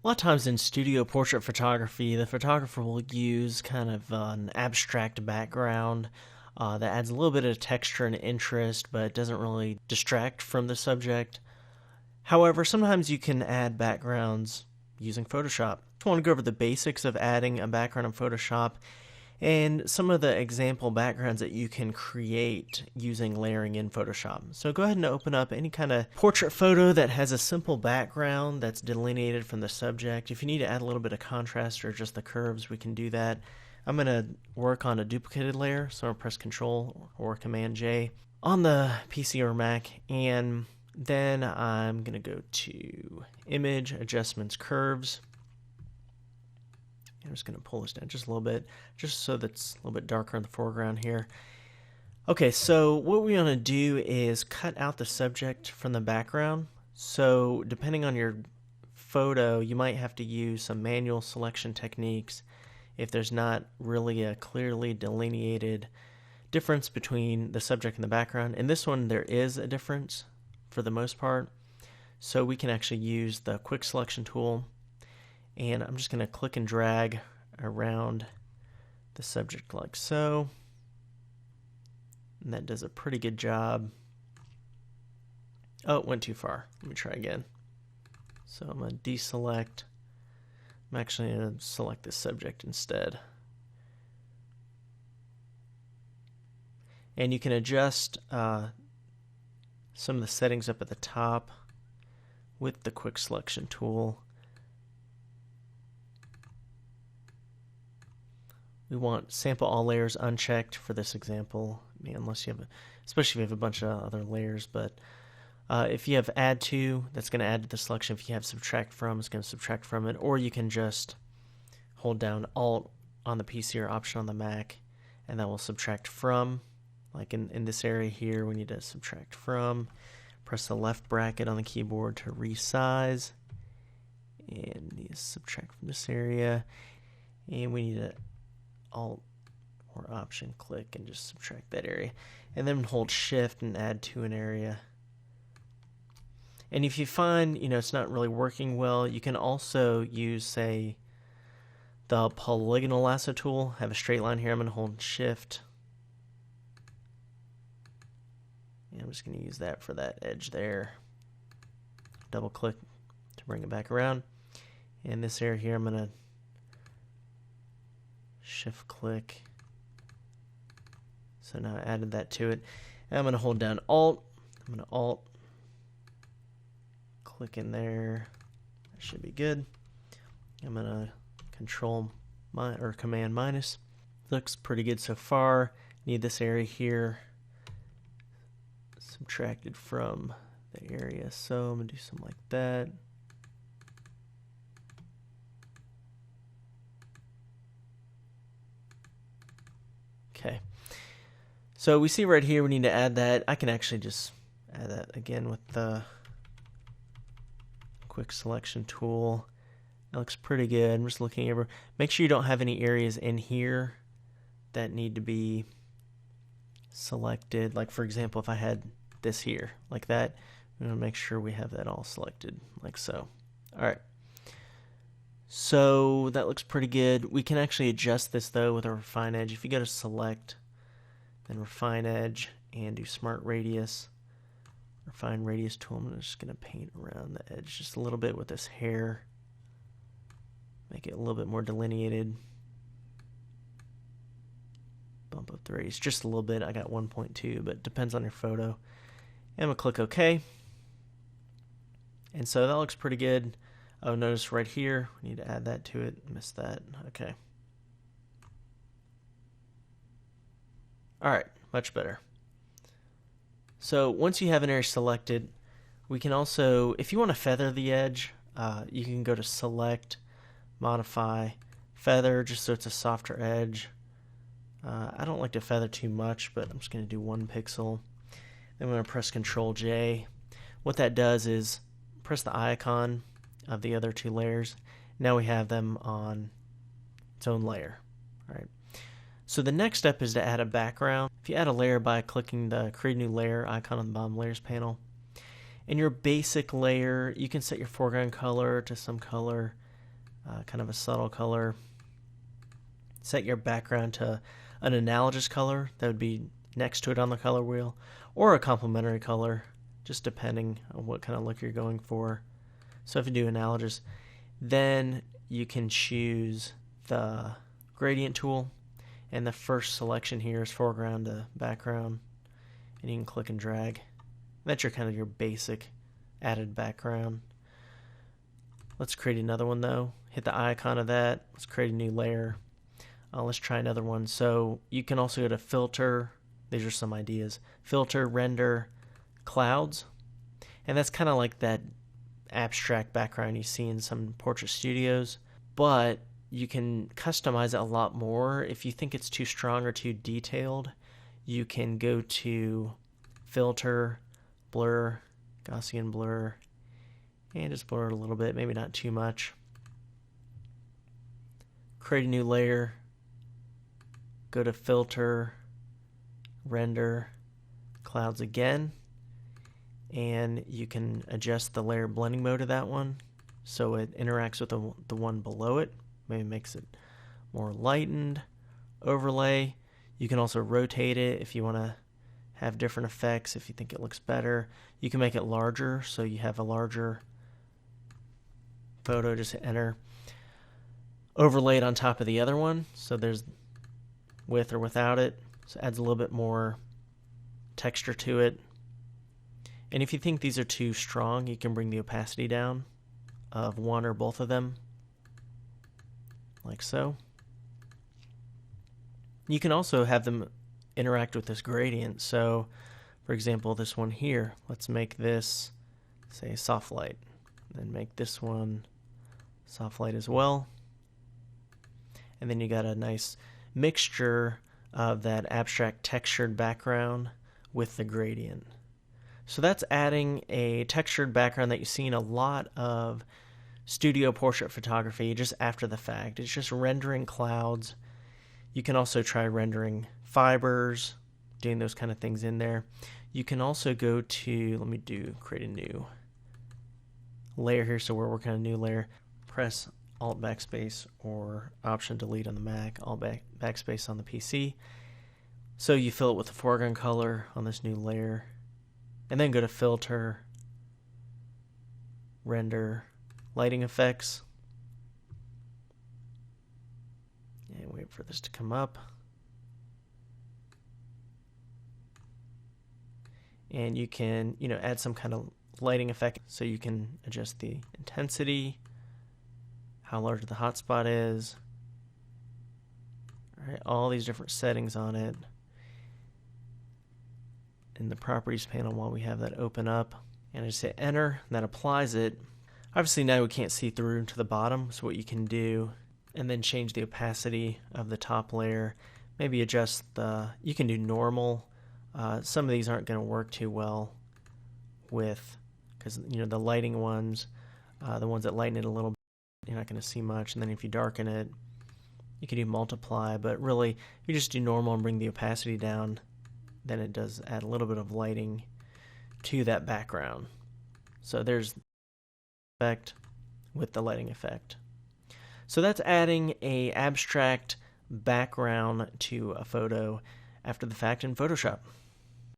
A lot of times in studio portrait photography, the photographer will use kind of an abstract background that adds a little bit of texture and interest, but doesn't really distract from the subject. However, sometimes you can add backgrounds using Photoshop. I want to go over the basics of adding a background in Photoshop and some of the example backgrounds that you can create using layering in Photoshop. So go ahead and open up any kind of portrait photo that has a simple background that's delineated from the subject. If you need to add a little bit of contrast or just the curves, we can do that. I'm going to work on a duplicated layer, so I'll press Control or Command J on the PC or Mac, and then I'm going to go to Image, Adjustments, Curves. I'm just going to pull this down just a little bit, just so that's a little bit darker in the foreground here. Okay, so what we want to do is cut out the subject from the background. So depending on your photo, you might have to use some manual selection techniques if there's not really a clearly delineated difference between the subject and the background. In this one, there is a difference for the most part. So we can actually use the quick selection tool, and I'm just going to click and drag around the subject like so. And that does a pretty good job. Oh, it went too far. Let me try again. So I'm going to deselect. I'm actually going to select the subject instead. And you can adjust some of the settings up at the top with the quick selection tool. We want sample all layers unchecked for this example, unless you have, especially if you have a bunch of other layers. But if you have add to, that's going to add to the selection. If you have subtract from, it's going to subtract from it. Or you can just hold down Alt on the PC or Option on the Mac, and that will subtract from. Like in this area here, we need to subtract from. Press the left bracket on the keyboard to resize, and need to subtract from this area. And we need to Alt or Option click and just subtract that area, and then hold Shift and add to an area. And if you find it's not really working well, you can also use, say, the polygonal lasso tool. I have a straight line here. I'm going to hold Shift, and I'm just going to use that for that edge there. Double click to bring it back around. In this area here, I'm going to Shift click. So now I added that to it. And I'm going to hold down Alt. I'm going to Alt click in there. That should be good. I'm going to Command minus. Looks pretty good so far. Need this area here subtracted from the area. So I'm going to do something like that. Okay, so we see right here we need to add that. I can actually just add that again with the quick selection tool. That looks pretty good. I'm just looking over. Make sure you don't have any areas in here that need to be selected. Like for example, if I had this here like that, I'm going to make sure we have that all selected like so. Alright. So that looks pretty good. We can actually adjust this though with a refine edge. If you go to select, then refine edge and do smart radius, refine radius tool, I'm just going to paint around the edge just a little bit with this hair. Make it a little bit more delineated. Bump up the radius just a little bit. I got 1.2, but it depends on your photo. And I'm going to click OK. And so that looks pretty good. Oh, notice right here, we need to add that to it. Missed that. Okay. Alright, much better. So once you have an area selected, we can also, if you want to feather the edge, you can go to Select, Modify, Feather, just so it's a softer edge. I don't like to feather too much, but I'm just going to do 1 pixel. Then I'm going to press Control J. What that does is press the icon of the other 2 layers. Now we have them on its own layer. All right. So the next step is to add a background. If you add a layer by clicking the Create New Layer icon on the bottom layers panel, in your basic layer, you can set your foreground color to some color kind of a subtle color. Set your background to an analogous color that would be next to it on the color wheel, or a complementary color, just depending on what kind of look you're going for. So if you do analogous, then you can choose the gradient tool, and the first selection here is foreground to background, and you can click and drag. That's your kind of your basic added background. Let's create another one though. Hit the icon of that. Let's create a new layer. Let's try another one. So you can also go to filter. These are some ideas. Filter, render, clouds. And that's kind of like that abstract background you see in some portrait studios. But you can customize it a lot more. If you think it's too strong or too detailed, you can go to filter, blur, Gaussian blur, and just blur it a little bit, maybe not too much. Create a new layer, go to filter, render, clouds again, and you can adjust the layer blending mode of that one so it interacts with the one below it. Maybe makes it more lightened. Overlay, you can also rotate it if you want to have different effects. If you think it looks better, you can make it larger so you have a larger photo. Just hit enter. Overlay it on top of the other one, so there's with or without it, so it adds a little bit more texture to it. And if you think these are too strong, you can bring the opacity down of one or both of them, like so. You can also have them interact with this gradient. So for example, this one here, let's make this say soft light, then make this one soft light as well. And then you got a nice mixture of that abstract textured background with the gradient. So that's adding a textured background that you see in a lot of studio portrait photography just after the fact. It's just rendering clouds. You can also try rendering fibers, doing those kind of things in there. You can also go to, let me create a new layer here. So we're working on a new layer. Press Alt backspace or Option delete on the Mac, Alt backspace on the PC. So you fill it with the foreground color on this new layer, and then go to filter, render, lighting effects, and wait for this to come up. And you can, add some kind of lighting effect, so you can adjust the intensity, how large the hotspot is. All right, all these different settings on it. In the properties panel, while we have that open up, and I just hit enter, that applies it. Obviously now we can't see through to the bottom, so what you can do, and then change the opacity of the top layer, maybe adjust you can do normal. Some of these aren't going to work too well with, because the lighting ones, the ones that lighten it a little bit, you're not going to see much. And then if you darken it, you can do multiply, but really if you just do normal and bring the opacity down, then it does add a little bit of lighting to that background. So there's the effect with the lighting effect. So that's adding a abstract background to a photo after the fact in Photoshop.